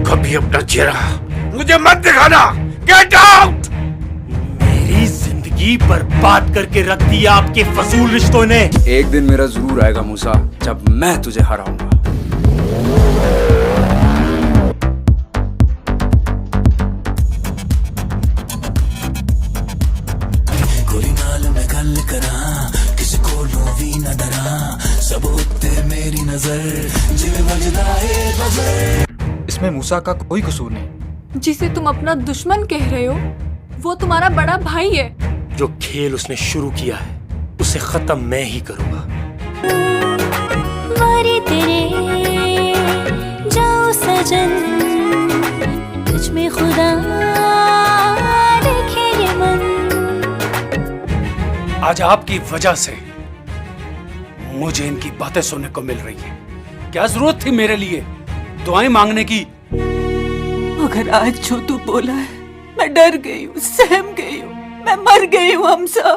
कभी अपना चेहरा मुझे मत दिखाना। Get out. मेरी जिंदगी बर्बाद करके रख दी आपके फजूल रिश्तों ने। एक दिन मेरा जरूर आएगा मूसा, जब मैं तुझे हराऊंगा। गोली नाल मैं गल करा, किसी को भी न डरा, सब उत्ते मेरी नजर जिਵੇਂ ਵੱਜਦਾ ਏ बजर। इसमें मूसा का कोई कसूर नहीं। जिसे तुम अपना दुश्मन कह रहे हो वो तुम्हारा बड़ा भाई है। जो खेल उसने शुरू किया है उसे खत्म मैं ही करूंगा। वारी तेरे जाओ सजन, तुझ में खुदा देखे ये मन। आज आपकी वजह से मुझे इनकी बातें सुनने को मिल रही है। क्या जरूरत थी मेरे लिए दुआएं मांगने की? मगर आज जो तू बोला है मैं डर गई हूँ, सहम गई हूँ, मैं मर गई हूँ हमसा।